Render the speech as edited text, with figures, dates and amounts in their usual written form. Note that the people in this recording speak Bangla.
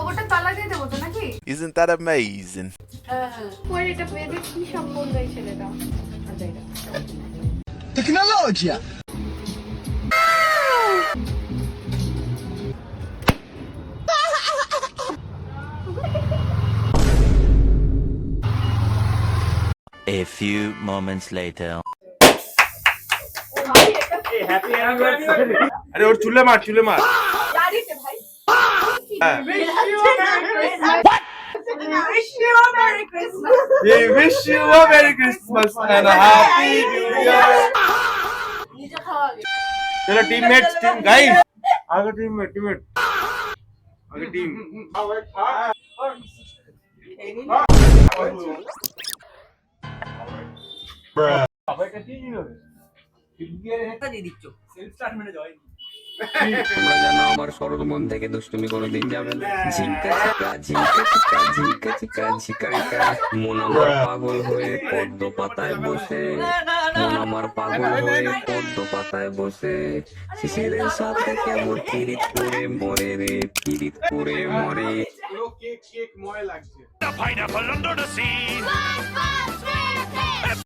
ওটা তালা দিয়ে দেবো তো নাকি? Isn't that amazing? পরে এটা পেয়ে কি সব বললো এই ছেলেটা। আচ্ছা এটা Tecnologia! A few moments later. আরে ওর চুলে মার গাড়িতে ভাই। হ্যাঁ। Wish you a Merry Christmas. We wish you a Merry Christmas and a Happy New Year. নিজে খাওয়া আগে। चलो टीममेट्स टीम गाइस आगे टीममेट आगे टीम তোমরা জানো আমার সরল মন থেকে দুষ্টুমি কোনোদিন যাবে না। ঝিঙ্কা চিকা ঝিঙ্কা চিকা ঝিঙ্কা চিকা ঝিকারিকা মন আমার পাগল হয়ে পদ্ম পাতায় বসে মন আমার পাগল হয়ে পদ্ম পাতায় বসে শিশিরের সাথে কেমন পিরিত করে মরে রে পিরিত করে মরে কেক ময় লাগছে Pineapple under the sea.